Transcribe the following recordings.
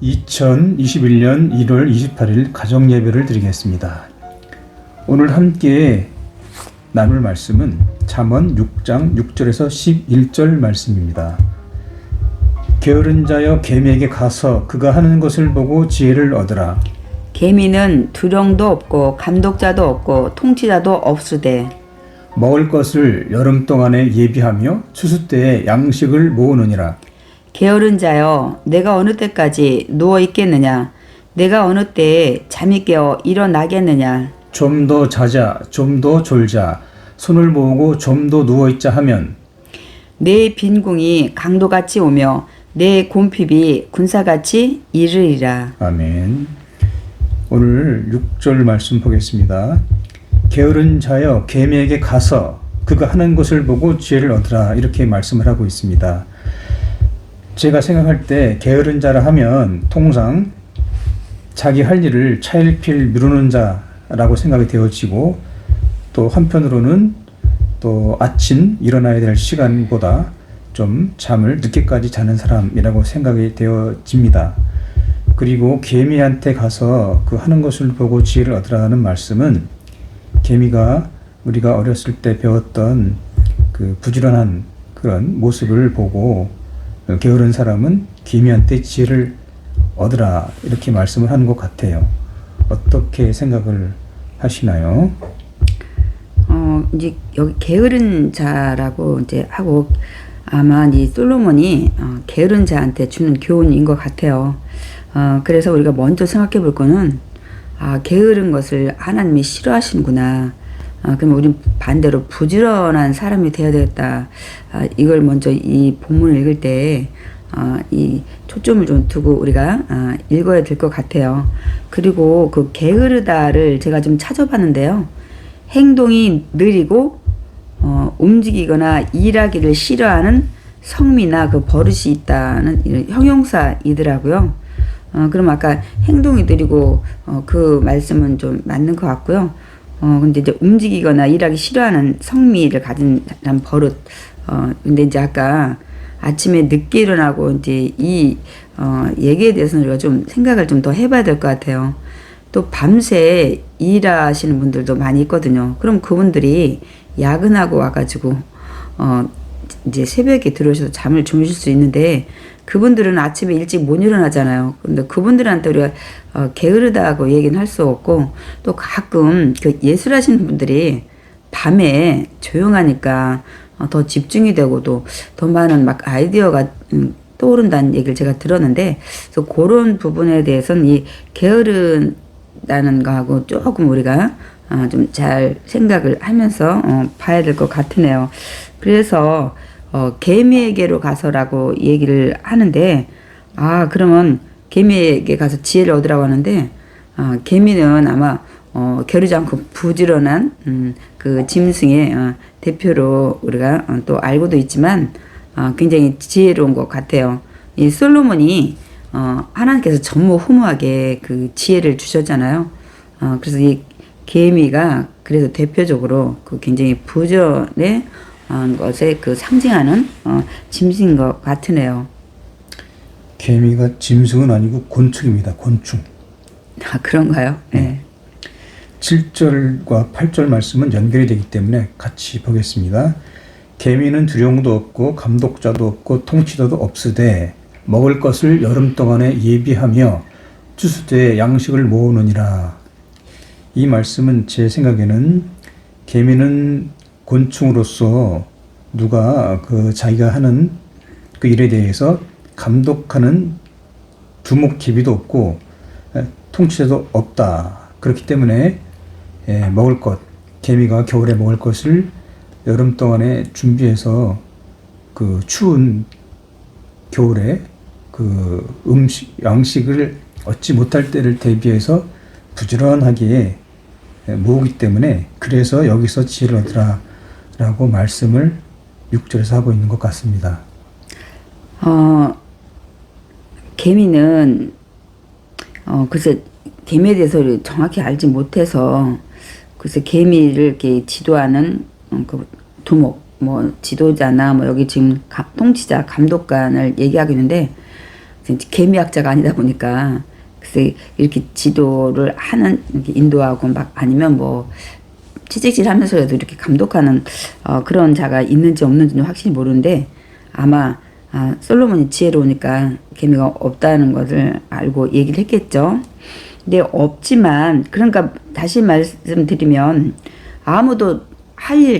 2021년 1월 28일 가정예배를 드리겠습니다. 오늘 함께 나눌 말씀은 잠언 6장 6절에서 11절 말씀입니다. 게으른 자여 계미에게 가서 그가 하는 것을 보고 지혜를 얻으라. 계미는 두령도 없고 감독자도 없고 통치자도 없으되 먹을 것을 여름 동안에 예비하며 추수 때에 양식을 모으느니라. 게으른 자여 내가 어느 때까지 누워 있겠느냐 내가 어느 때에 잠이 깨어 일어나겠느냐. 좀 더 자자 좀 더 졸자 손을 모으고 좀 더 누워있자 하면 내 빈궁이 강도같이 오며 내 곰핍이 군사같이 이르리라. 아멘. 오늘 6절 말씀 보겠습니다. 게으른 자여 계미에게 가서 그가 하는 것을 보고 지혜를 얻으라, 이렇게 말씀을 하고 있습니다. 제가 생각할 때 게으른 자라 하면 통상 자기 할 일을 차일피일 미루는 자라고 생각이 되어지고, 또 한편으로는 또 아침 일어나야 될 시간보다 좀 잠을 늦게까지 자는 사람이라고 생각이 되어집니다. 그리고 개미한테 가서 그 하는 것을 보고 지혜를 얻으라는 말씀은, 개미가 우리가 어렸을 때 배웠던 그 부지런한 그런 모습을 보고 게으른 사람은 개미한테 지혜를 얻으라, 이렇게 말씀을 하는 것 같아요. 어떻게 생각을 하시나요? 이제 여기 게으른 자라고 이제 하고, 아마 이 솔로몬이 게으른 자한테 주는 교훈인 것 같아요. 그래서 우리가 먼저 생각해 볼 거는, 게으른 것을 하나님이 싫어하시는구나. 그럼 우린 반대로 부지런한 사람이 되어야 되겠다. 이걸 먼저 이 본문을 읽을 때 이 초점을 좀 두고 우리가 읽어야 될 것 같아요. 그리고 그 게으르다를 제가 좀 찾아봤는데요. 행동이 느리고 움직이거나 일하기를 싫어하는 성미나 그 버릇이 있다는 이런 형용사이더라고요. 그럼 아까 행동이 느리고 그 말씀은 좀 맞는 것 같고요. 근데 이제 움직이거나 일하기 싫어하는 성미를 가진 사람 버릇. 근데 이제 아까 아침에 늦게 일어나고 이제 이 얘기에 대해서는 우리가 좀 생각을 좀 더 해봐야 될 것 같아요. 또 밤새 일하시는 분들도 많이 있거든요. 그럼 그분들이 야근하고 와가지고 이제 새벽에 들어오셔서 잠을 주무실 수 있는데, 그분들은 아침에 일찍 못 일어나잖아요. 근데 그분들한테 우리가 게으르다고 얘기는 할 수 없고, 또 가끔 그 예술하시는 분들이 밤에 조용하니까 더 집중이 되고 더 많은 막 아이디어가 떠오른다는 얘기를 제가 들었는데, 그래서 그런 부분에 대해서는 이 게으르다는 거하고 조금 우리가 좀 잘 생각을 하면서 봐야 될 것 같으네요. 그래서 개미에게로 가서라고 얘기를 하는데, 그러면 개미에게 가서 지혜를 얻으라고 하는데, 개미는 아마 게으르지 않고 부지런한 그 짐승의 대표로 우리가 또 알고도 있지만 굉장히 지혜로운 것 같아요. 이 솔로몬이 하나님께서 전무후무하게 그 지혜를 주셨잖아요. 그래서 이 개미가 그래서 대표적으로 그 굉장히 부지런의 것에 그 상징하는 짐승인 것 같으네요. 개미가 짐승은 아니고 곤충입니다. 곤충. 그런가요? 네. 7절과 8절 말씀은 연결이 되기 때문에 같이 보겠습니다. 개미는 두령도 없고 감독자도 없고 통치자도 없으되 먹을 것을 여름 동안에 예비하며 추수 때에 양식을 모으느니라. 이 말씀은 제 생각에는 개미는 곤충으로서 누가 그 자기가 하는 그 일에 대해서 감독하는 두목 기비도 없고 통치자도 없다. 그렇기 때문에 먹을 것, 개미가 겨울에 먹을 것을 여름 동안에 준비해서 그 추운 겨울에 그 양식을 얻지 못할 때를 대비해서 부지런하게 모으기 때문에, 그래서 여기서 지혜를 얻으라 라고 말씀을 6절에서 하고 있는 것 같습니다. 개미는 글쎄 개미에 대해서 정확히 알지 못해서, 그래서 개미를 이렇게 지도하는 그 두목, 뭐 지도자나 뭐 여기 지금 통치자, 감독관을 얘기하고 있는데, 개미학자가 아니다 보니까 글쎄 이렇게 지도를 하는 이렇게 인도하고 막 아니면 뭐 채찍질하면서라도 이렇게 감독하는 그런 자가 있는지 없는지는 확실히 모르는데 아마 솔로몬이 지혜로우니까 개미가 없다는 것을 알고 얘기를 했겠죠. 근데 없지만 그러니까 다시 말씀드리면 아무도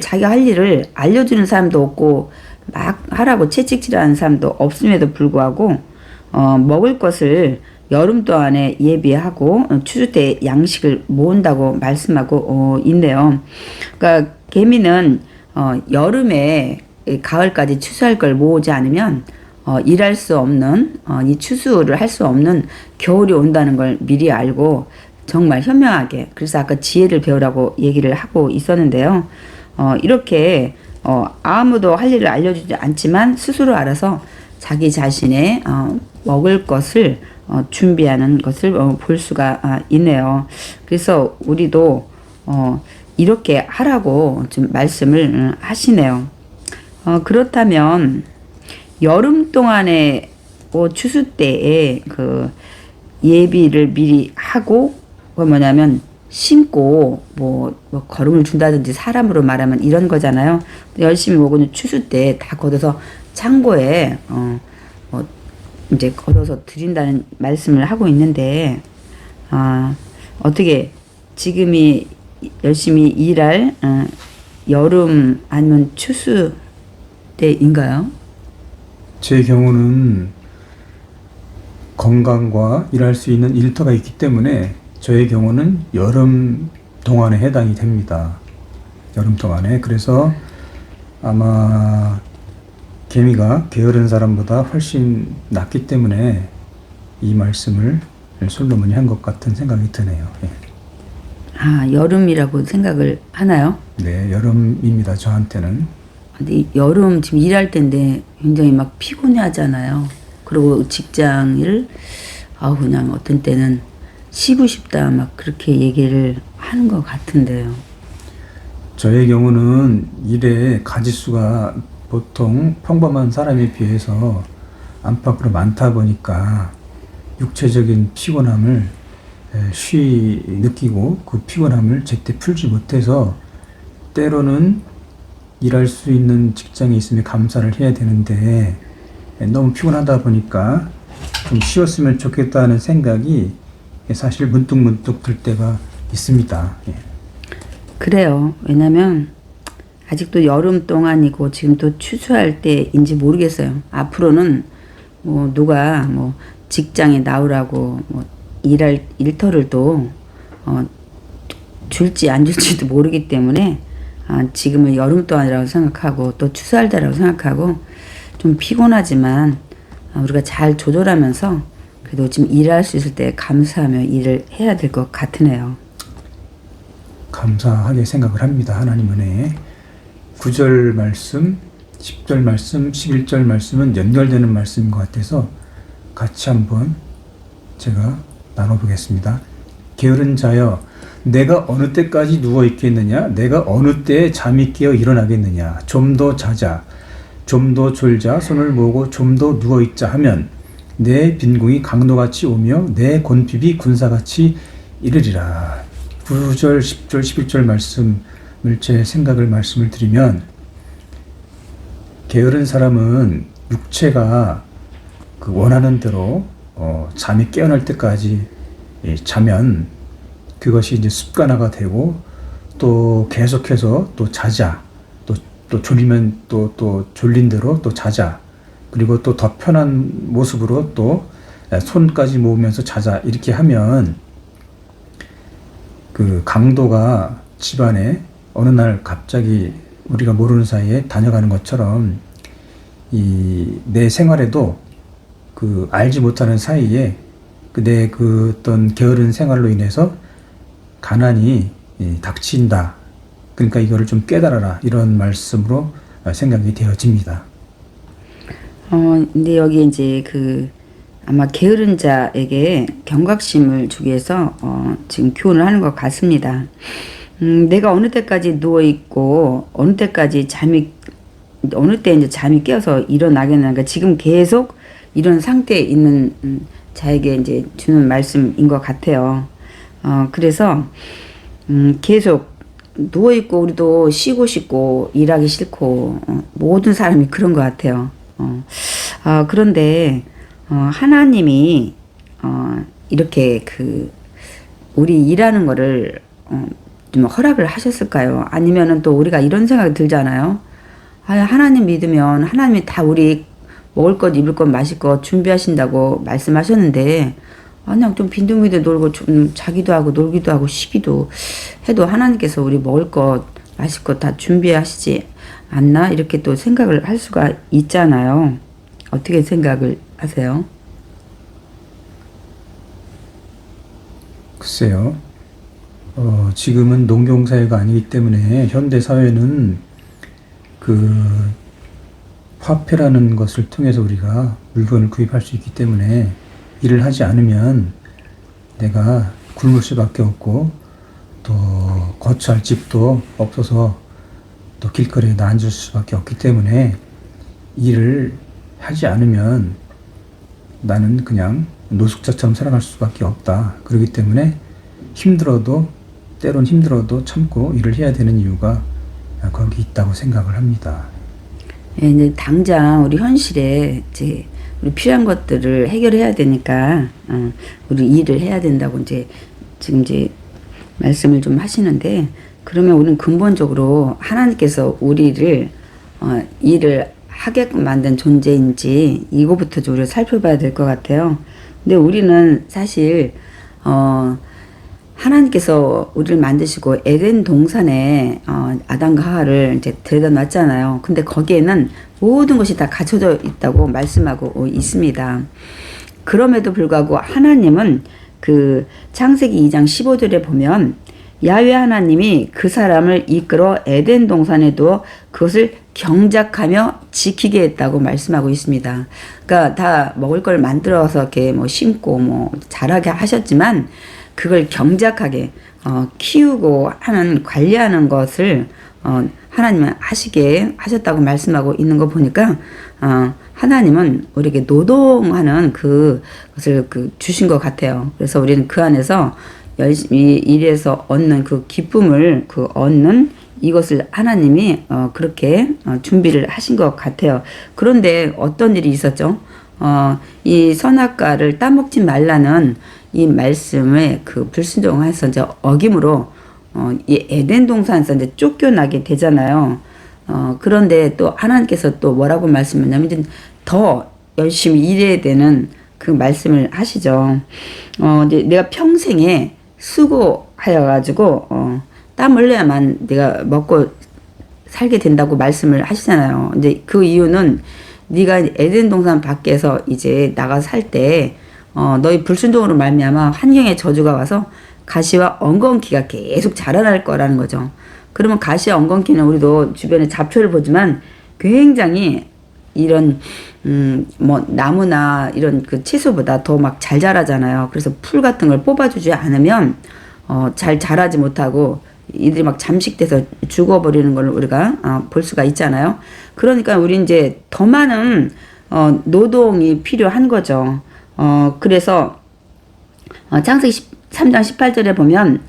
자기가 할 일을 알려주는 사람도 없고 막 하라고 채찍질하는 사람도 없음에도 불구하고 먹을 것을 여름 동안에 예비하고 추수 때 양식을 모은다고 말씀하고 있네요. 그러니까 개미는 여름에 가을까지 추수할 걸 모으지 않으면 일할 수 없는 이 추수를 할 수 없는 겨울이 온다는 걸 미리 알고 정말 현명하게 그래서 아까 지혜를 배우라고 얘기를 하고 있었는데요. 이렇게 아무도 할 일을 알려주지 않지만 스스로 알아서 자기 자신의 먹을 것을 준비하는 것을 볼 수가 있네요. 그래서 우리도 이렇게 하라고 좀 말씀을 하시네요. 그렇다면 여름 동안에 추수 때에 그 예비를 미리 하고 뭐냐면 심고 뭐 거름을 준다든지 사람으로 말하면 이런 거잖아요. 열심히 먹은 추수 때 다 걷어서 창고에 이제 걷어서 드린다는 말씀을 하고 있는데 어떻게 지금이 열심히 일할 여름 아니면 추수 때인가요? 제 경우는 건강과 일할 수 있는 일터가 있기 때문에 저의 경우는 여름 동안에 해당이 됩니다. 여름 동안에. 그래서 아마 개미가 게으른 사람보다 훨씬 낫기 때문에 이 말씀을 솔로몬이 한 것 같은 생각이 드네요. 예. 여름이라고 생각을 하나요? 네, 여름입니다. 저한테는. 근데 여름 지금 일할 때인데 굉장히 막 피곤해 하잖아요. 그리고 직장을 그냥 어떤 때는 쉬고 싶다 막 그렇게 얘기를 하는 것 같은데요. 저의 경우는 일의 가지수가 보통 평범한 사람에 비해서 안팎으로 많다 보니까 육체적인 피곤함을 쉬 느끼고 그 피곤함을 제때 풀지 못해서 때로는 일할 수 있는 직장에 있으면 감사를 해야 되는데 너무 피곤하다 보니까 좀 쉬었으면 좋겠다는 생각이 사실 문득문득 들 때가 있습니다. 예. 그래요. 왜냐면 아직도 여름 동안이고 지금 또 추수할 때인지 모르겠어요. 앞으로는 뭐 누가 뭐 직장에 나오라고 뭐 일할 일터를 또 줄지 안 줄지도 모르기 때문에 지금은 여름 동안이라고 생각하고 또 추수할 때라고 생각하고 좀 피곤하지만 우리가 잘 조절하면서 그래도 지금 일할 수 있을 때 감사하며 일을 해야 될 것 같으네요. 감사하게 생각을 합니다. 하나님 은혜에. 9절 말씀, 10절 말씀, 11절 말씀은 연결되는 말씀인 것 같아서 같이 한번 제가 나눠보겠습니다. 게으른 자여, 내가 어느 때까지 누워 있겠느냐? 내가 어느 때에 잠이 깨어 일어나겠느냐? 좀 더 자자, 좀 더 졸자, 손을 모으고 좀 더 누워 있자 하면 내 빈궁이 강도같이 오며 내 곤핍이 군사같이 이르리라. 9절, 10절, 11절 말씀을 제 생각을 말씀을 드리면 게으른 사람은 육체가 그 원하는 대로 잠이 깨어날 때까지 자면 그것이 이제 습관화가 되고 또 계속해서 또 자자 또 졸리면 또 졸린 대로 또 자자 그리고 또 더 편한 모습으로 또 손까지 모으면서 자자 이렇게 하면 그 강도가 집안에 어느 날 갑자기 우리가 모르는 사이에 다녀가는 것처럼 내 생활에도 그 알지 못하는 사이에 내 그 어떤 게으른 생활로 인해서 가난이 닥친다. 그러니까 이거를 좀 깨달아라. 이런 말씀으로 생각이 되어집니다. 근데 여기 이제 아마 게으른 자에게 경각심을 주기 위해서 지금 교훈을 하는 것 같습니다. 내가 어느 때까지 누워 있고 어느 때 이제 잠이 깨어서 일어나겠나. 그러니까 지금 계속 이런 상태에 있는 자에게 이제 주는 말씀인 것 같아요. 그래서 계속 누워 있고 우리도 쉬고 싶고 일하기 싫고 모든 사람이 그런 것 같아요. 그런데 하나님이 이렇게 우리 일하는 거를 좀 허락을 하셨을까요? 아니면은 또 우리가 이런 생각이 들잖아요. 하나님 믿으면 하나님이 다 우리 먹을 것, 입을 것, 마실 것 준비하신다고 말씀하셨는데 그냥 좀 빈둥빈둥 놀고 좀 자기도 하고 놀기도 하고 쉬기도 해도 하나님께서 우리 먹을 것, 마실 것 다 준비하시지 않나? 이렇게 또 생각을 할 수가 있잖아요. 어떻게 생각을 하세요? 글쎄요. 지금은 농경사회가 아니기 때문에 현대사회는 화폐라는 것을 통해서 우리가 물건을 구입할 수 있기 때문에 일을 하지 않으면 내가 굶을 수밖에 없고 또 거처할 집도 없어서 또 길거리에 앉을 수밖에 없기 때문에 일을 하지 않으면 나는 그냥 노숙자처럼 살아갈 수밖에 없다. 그렇기 때문에 때론 힘들어도 참고 일을 해야 되는 이유가 거기 있다고 생각을 합니다. 예, 이제 당장 우리 현실에 이제 우리 필요한 것들을 해결해야 되니까 우리 일을 해야 된다고 지금 말씀을 좀 하시는데, 그러면 우리는 근본적으로 하나님께서 우리를 일을 하게끔 만든 존재인지 이거부터 좀 우리가 살펴봐야 될 것 같아요. 근데 우리는 사실 하나님께서 우리를 만드시고 에덴 동산에 아담과 하와를 이제 데려다 놨잖아요. 근데 거기에는 모든 것이 다 갖춰져 있다고 말씀하고 있습니다. 그럼에도 불구하고 하나님은 창세기 2장 15절에 보면 야훼 하나님이 그 사람을 이끌어 에덴 동산에 두어 그것을 경작하며 지키게 했다고 말씀하고 있습니다. 그러니까 다 먹을 걸 만들어서 이렇게 심고 자라게 하셨지만 그걸 경작하게 키우고 하는 관리하는 것을 하나님은 하시게 하셨다고 말씀하고 있는 거 보니까 하나님은 우리에게 노동하는 그것을 주신 것 같아요. 그래서 우리는 그 안에서 열심히 일해서 얻는 그 기쁨을 얻는 이것을 하나님이 그렇게 준비를 하신 것 같아요. 그런데 어떤 일이 있었죠? 이 선악과를 따먹지 말라는 이 말씀에 불순종해서 이제 어김으로 이 에덴 동산에서 이제 쫓겨나게 되잖아요. 그런데 또 하나님께서 또 뭐라고 말씀했냐면 이제 더 열심히 일해야 되는 그 말씀을 하시죠. 이제 내가 평생에 수고하여 가지고 땀 흘려야만 내가 먹고 살게 된다고 말씀을 하시잖아요. 이제 그 이유는 네가 에덴 동산 밖에서 이제 나가 살 때 너희 불순종으로 말미암아 환경의 저주가 와서 가시와 엉겅퀴가 계속 자라날 거라는 거죠. 그러면 가시와 엉겅퀴는 우리도 주변에 잡초를 보지만 굉장히 이런 나무나 이런 채소보다 더 막 잘 자라잖아요. 그래서 풀 같은 걸 뽑아주지 않으면 잘 자라지 못하고 이들이 막 잠식돼서 죽어버리는 걸 우리가 볼 수가 있잖아요. 그러니까 우리 이제 더 많은 노동이 필요한 거죠. 그래서 창세기 3장 18절에 보면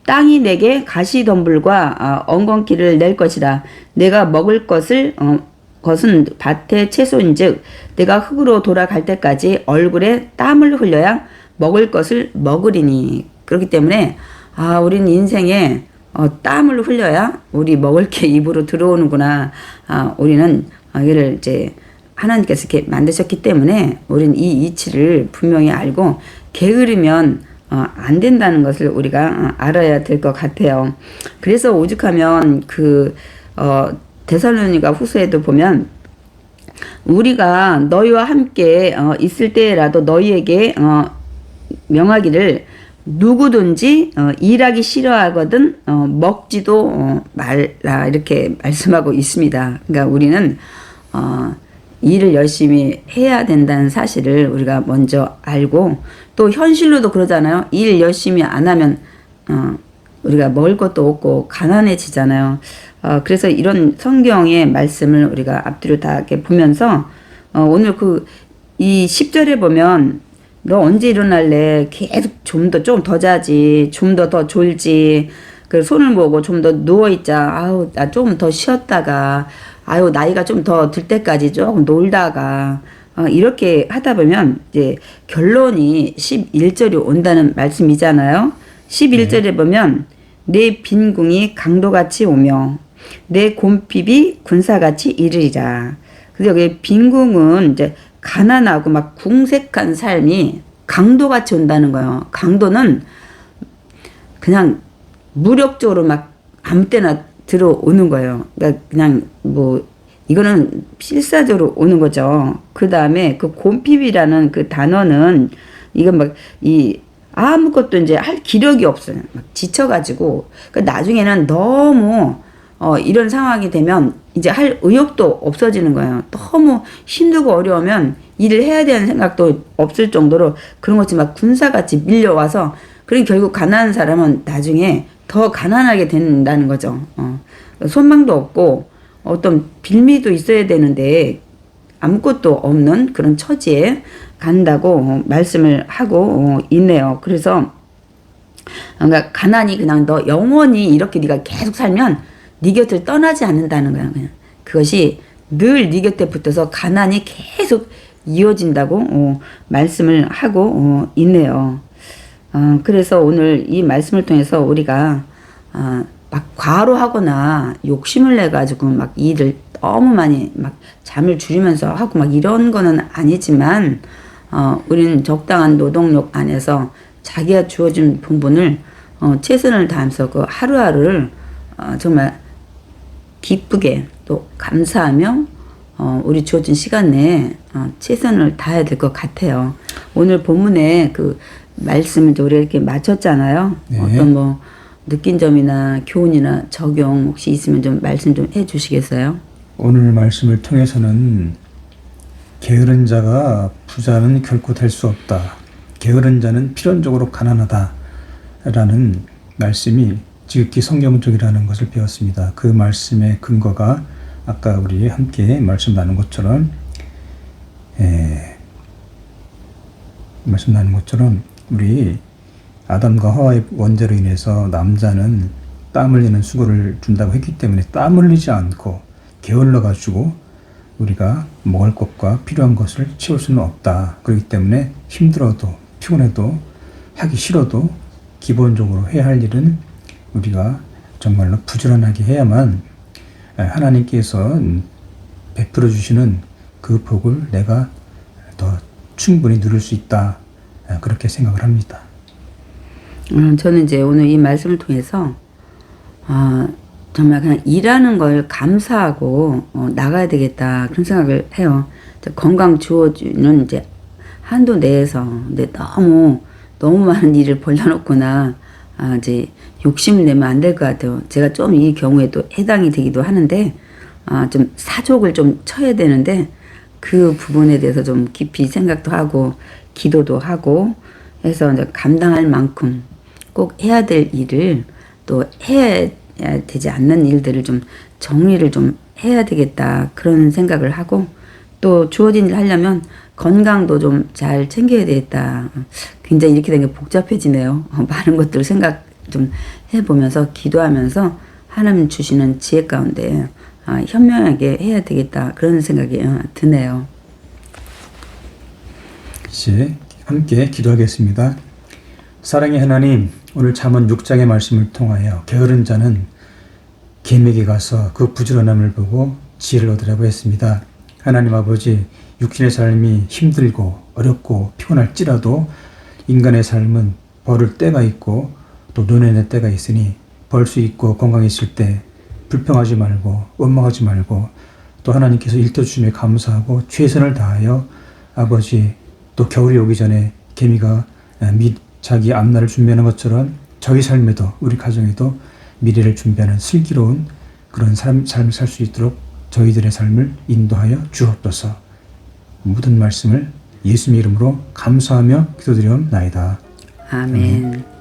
땅이 내게 가시덤불과 엉겅퀴를 낼 것이라. 내가 먹을 것은 밭의 채소인즉 내가 흙으로 돌아갈 때까지 얼굴에 땀을 흘려야 먹을 것을 먹으리니. 그렇기 때문에 우리는 인생에 땀을 흘려야 우리 먹을 게 입으로 들어오는구나. 우리는 이를 이제 하나님께서 이렇게 만드셨기 때문에 우리는 이 이치를 분명히 알고 게으르면 안 된다는 것을 우리가 알아야 될 것 같아요. 그래서 오죽하면 데살로니가 후서에도 보면 우리가 너희와 함께 있을 때라도 너희에게 명하기를 누구든지 일하기 싫어하거든 먹지도 말라 이렇게 말씀하고 있습니다. 그러니까 우리는 일을 열심히 해야 된다는 사실을 우리가 먼저 알고, 또 현실로도 그러잖아요. 일 열심히 안 하면 우리가 먹을 것도 없고 가난해지잖아요. 그래서 이런 성경의 말씀을 우리가 앞뒤로 다 이렇게 보면서 오늘 이 10절에 보면 너 언제 일어날래? 계속 좀 더 자지. 좀 더 졸지. 그 손을 모으고 좀 더 누워있자. 아우, 나 좀 더 쉬었다가, 아유, 나이가 좀 더 들 때까지 조금 놀다가, 이렇게 하다 보면 이제 결론이 11절이 온다는 말씀이잖아요. 11절에 보면 내 빈궁이 강도같이 오며 내 곰핍이 군사같이 이르리라. 그래서 여기 빈궁은 이제 가난하고 막 궁색한 삶이 강도같이 온다는 거예요. 강도는 그냥 무력적으로 막 아무 때나 들어오는 거예요. 그러니까 그냥 뭐 이거는 필사적으로 오는 거죠. 그 다음에 그 곰핍이라는 그 단어는 이건 막 이 아무것도 이제 할 기력이 없어요. 막 지쳐가지고 그 나중에는 너무 이런 상황이 되면 이제 할 의욕도 없어지는 거예요. 너무 힘들고 어려우면 일을 해야 되는 생각도 없을 정도로 그런 것이 막 군사같이 밀려와서 그리고 결국 가난한 사람은 나중에 더 가난하게 된다는 거죠. 소망도 없고 어떤 빌미도 있어야 되는데 아무것도 없는 그런 처지에 간다고 말씀을 하고 있네요. 그래서 그러니까 가난이 그냥 너 영원히 이렇게 네가 계속 살면 네 곁을 떠나지 않는다는 거야. 그냥. 그것이 늘 네 곁에 붙어서 가난이 계속 이어진다고 말씀을 하고 있네요. 그래서 오늘 이 말씀을 통해서 우리가 막 과로하거나 욕심을 내가지고 막 일을 너무 많이 막 잠을 줄이면서 하고 막 이런 거는 아니지만 우리는 적당한 노동력 안에서 자기가 주어진 본분을 최선을 다하면서 그 하루하루를 정말 기쁘게 또 감사하며 우리 주어진 시간 내에 최선을 다해야 될 것 같아요. 오늘 본문에 그 말씀을 우리가 이렇게 마쳤잖아요. 네. 어떤 뭐 느낀 점이나 교훈이나 적용 혹시 있으면 좀 말씀 좀 해주시겠어요? 오늘 말씀을 통해서는 게으른 자가 부자는 결코 될 수 없다. 게으른 자는 필연적으로 가난하다. 라는 말씀이 지극히 성경적이라는 것을 배웠습니다. 그 말씀의 근거가 아까 우리 함께 말씀 나눈 것처럼 우리 아담과 하와의 원죄로 인해서 남자는 땀 흘리는 수고를 준다고 했기 때문에 땀 흘리지 않고 게을러 가지고 우리가 먹을 것과 필요한 것을 채울 수는 없다. 그렇기 때문에 힘들어도 피곤해도 하기 싫어도 기본적으로 해야 할 일은 우리가 정말로 부지런하게 해야만 하나님께서 베풀어 주시는 그 복을 내가 더 충분히 누릴 수 있다. 그렇게 생각을 합니다. 저는 이제 오늘 이 말씀을 통해서 정말 그냥 일하는 걸 감사하고 나가야 되겠다 그런 생각을 해요. 건강 주어주는 이제 한도 내에서 근데 너무 많은 일을 벌려놓거나 이제 욕심을 내면 안 될 것 같아요. 제가 좀 이 경우에도 해당이 되기도 하는데 좀 사족을 좀 쳐야 되는데 그 부분에 대해서 좀 깊이 생각도 하고 기도도 하고 해서 이제 감당할 만큼 꼭 해야 될 일을 또 해야 되지 않는 일들을 좀 정리를 좀 해야 되겠다 그런 생각을 하고 또 주어진 일 하려면 건강도 좀 잘 챙겨야 되겠다. 굉장히 이렇게 된 게 복잡해지네요. 많은 것들을 생각 좀 해보면서 기도하면서 하나님 주시는 지혜 가운데 현명하게 해야 되겠다 그런 생각이 드네요. 이제 함께 기도하겠습니다. 사랑의 하나님, 오늘 잠언 6장의 말씀을 통하여 게으른 자는 곶에게 가서 그 부지런함을 보고 지혜를 얻으라고 했습니다. 하나님 아버지, 육신의 삶이 힘들고 어렵고 피곤할지라도 인간의 삶은 벌을 때가 있고 또 노년의 때가 있으니 벌 수 있고 건강했을 때 불평하지 말고 원망하지 말고 또 하나님께서 일터주심에 감사하고 최선을 다하여 아버지 또 겨울이 오기 전에 개미가 자기 앞날을 준비하는 것처럼 저희 삶에도 우리 가정에도 미래를 준비하는 슬기로운 그런 삶을 살 수 있도록 저희들의 삶을 인도하여 주옵소서. 모든 말씀을 예수님의 이름으로 감사하며 기도드리옵나이다. 아멘.